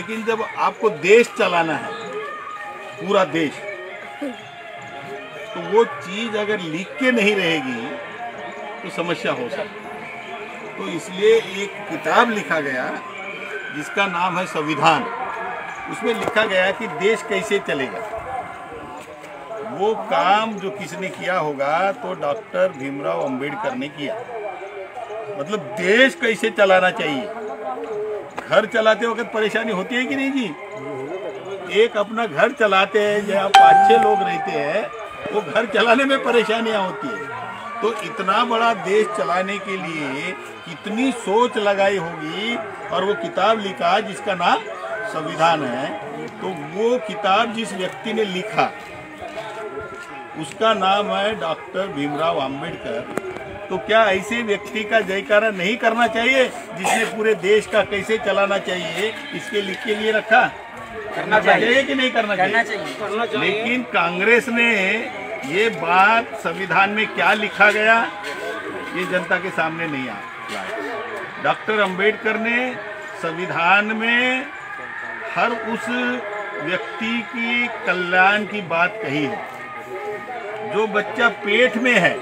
लेकिन जब आपको देश चलाना है, पूरा देश, तो वो चीज अगर लिख के नहीं रहेगी तो समस्या हो सकती है। तो इसलिए एक किताब लिखा गया जिसका नाम है संविधान। उसमें लिखा गया कि देश कैसे चलेगा। वो काम जो किसने किया होगा तो डॉक्टर भीमराव अंबेडकर ने किया। मतलब देश कैसे चलाना चाहिए। घर चलाते वक्त परेशानी होती है कि नहीं जी? एक अपना घर चलाते हैं, जहाँ 5-6 लोग रहते हैं, वो घर चलाने में परेशानियां होती है। तो इतना बड़ा देश चलाने के लिए कितनी सोच लगाई होगी। और वो किताब लिखा जिसका नाम संविधान है। तो वो किताब जिस व्यक्ति ने लिखा उसका नाम है डॉक्टर भीमराव अंबेडकर। तो क्या ऐसे व्यक्ति का जयकारा नहीं करना चाहिए जिसने पूरे देश का कैसे चलाना चाहिए इसके लिख के लिए रखा? करना चाहिए कि नहीं करना चाहिए? लेकिन कांग्रेस ने ये बात संविधान में क्या लिखा गया ये जनता के सामने नहीं आया। डॉक्टर अंबेडकर ने संविधान में हर उस व्यक्ति की कल्याण की बात कही है। जो बच्चा पेट में है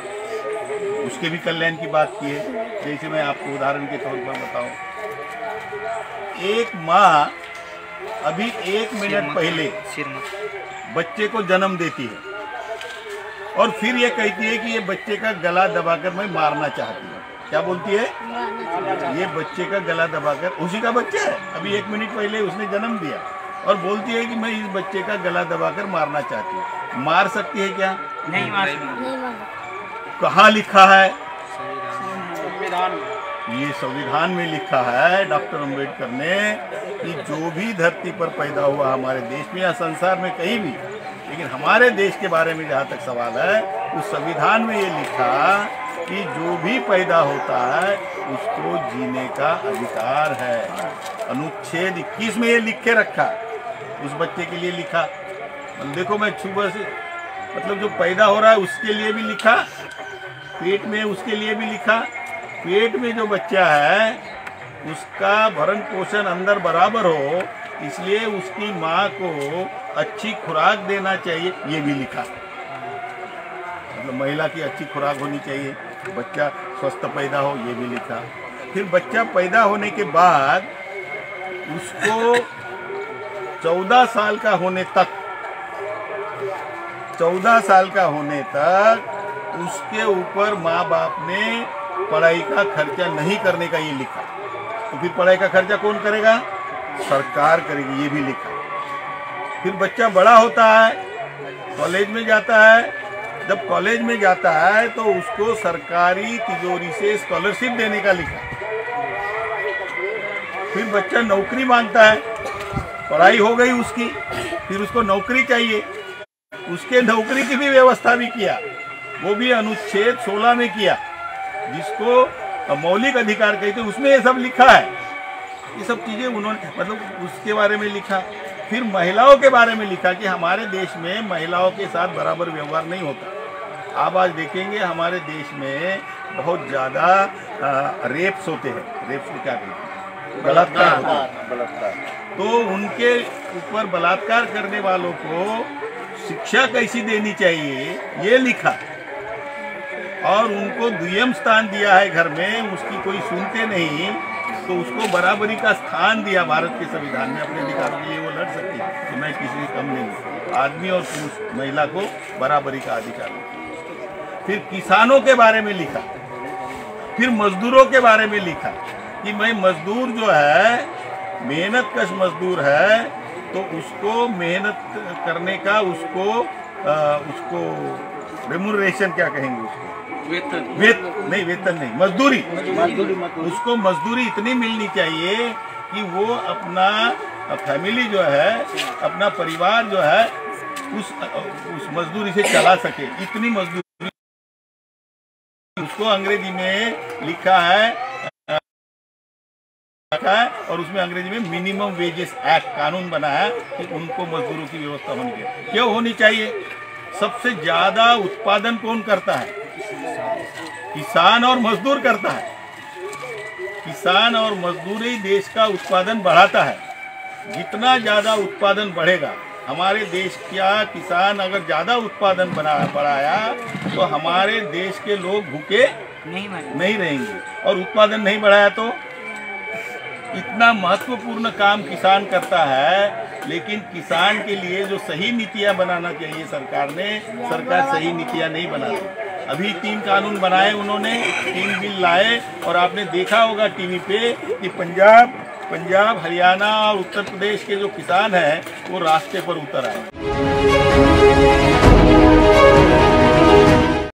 उसके भी कल्याण की बात की है। जैसे मैं आपको उदाहरण के तौर पर बताऊं, एक माँ अभी 1 मिनट पहले बच्चे को जन्म देती है और फिर ये कहती है कि ये बच्चे का गला दबाकर मैं मारना चाहती हूँ। क्या बोलती है? ये बच्चे का गला दबाकर, उसी का बच्चा है, अभी 1 मिनट पहले उसने जन्म दिया, और बोलती है कि मैं इस बच्चे का गला दबाकर मारना चाहती हूँ। मार सकती है क्या? नहीं मार सकती। कहाँ लिखा है? संविधान। ये संविधान में लिखा है डॉक्टर अंबेडकर ने कि जो भी धरती पर पैदा हुआ हमारे देश में या संसार में कहीं भी, लेकिन हमारे देश के बारे में जहाँ तक सवाल है, उस संविधान में ये लिखा कि जो भी पैदा होता है उसको जीने का अधिकार है। अनुच्छेद 21 में ये लिख के रखा, उस बच्चे के लिए लिखा। देखो मैं सुबह से, मतलब जो पैदा हो रहा है उसके लिए भी लिखा, पेट में उसके लिए भी लिखा। पेट में जो बच्चा है उसका भरण पोषण अंदर बराबर हो, इसलिए उसकी माँ को अच्छी खुराक देना चाहिए, ये भी लिखा। मतलब महिला की अच्छी खुराक होनी चाहिए, बच्चा स्वस्थ पैदा हो, ये भी लिखा। फिर बच्चा पैदा होने के बाद उसको 14 साल का होने तक, 14 साल का होने तक उसके ऊपर माँ बाप ने पढ़ाई का खर्चा नहीं करने का ये लिखा। तो फिर पढ़ाई का खर्चा कौन करेगा? सरकार करेगी, ये भी लिखा। फिर बच्चा बड़ा होता है, कॉलेज में जाता है। जब कॉलेज में जाता है तो उसको सरकारी तिजोरी से स्कॉलरशिप देने का लिखा। फिर बच्चा नौकरी मांगता है, पढ़ाई हो गई उसकी, फिर उसको नौकरी चाहिए, उसके नौकरी की भी व्यवस्था भी किया, वो भी अनुच्छेद 16 में किया, जिसको मौलिक अधिकार कहते हैं, उसमें ये सब लिखा है। ये सब चीजें उन्होंने, मतलब उसके बारे में लिखा। फिर महिलाओं के बारे में लिखा कि हमारे देश में महिलाओं के साथ बराबर व्यवहार नहीं होता। आप आज देखेंगे हमारे देश में बहुत ज़्यादा रेप्स होते हैं। रेप्स को क्या कहते हैं? बलात्कार होता है। बलात्कार। तो उनके ऊपर बलात्कार करने वालों को शिक्षा कैसी देनी चाहिए ये लिखा, और उनको द्वितीय स्थान दिया है घर में, उसकी कोई सुनते नहीं, तो उसको बराबरी का स्थान दिया भारत के संविधान में। अपने अधिकारों के लिए वो लड़ सकती है कि मैं किसी से कम नहीं, आदमी और पुरुष महिला को बराबरी का अधिकार। फिर किसानों के बारे में लिखा, फिर मजदूरों के बारे में लिखा कि मैं मजदूर जो है, मेहनत कश मजदूर है, तो उसको मेहनत करने का उसको रेमुनरेशन क्या कहेंगे उसको? वेतन नहीं, मजदूरी। उसको मजदूरी इतनी मिलनी चाहिए कि वो अपना फैमिली जो है, अपना परिवार जो है, उस मजदूरी से चला सके, इतनी मजदूरी। उसको अंग्रेजी में लिखा है, और उसमें अंग्रेजी में मिनिमम वेजेस एक्ट कानून बना है कि उनको मजदूरों की व्यवस्था होनी चाहिए। क्यों होनी चाहिए? सबसे ज्यादा उत्पादन कौन करता है? किसान और मजदूर करता है। किसान और मजदूर ही देश का उत्पादन बढ़ाता है। जितना ज़्यादा उत्पादन बढ़ेगा, हमारे देश का किसान अगर ज़्यादा उत्पादन बढ़ाया तो हमारे देश के लोग भूखे नहीं रहेंगे, और उत्पादन नहीं बढ़ाया तो इतना महत्वपूर्ण काम किसान करता है। लेकिन किसान के लिए जो सही नीतियां बनाना चाहिए सरकार सही नीतियां नहीं बनाती। अभी 3 कानून बनाए उन्होंने, 3 बिल लाए, और आपने देखा होगा टीवी पे कि पंजाब, हरियाणा और उत्तर प्रदेश के जो किसान हैं वो रास्ते पर उतर आए।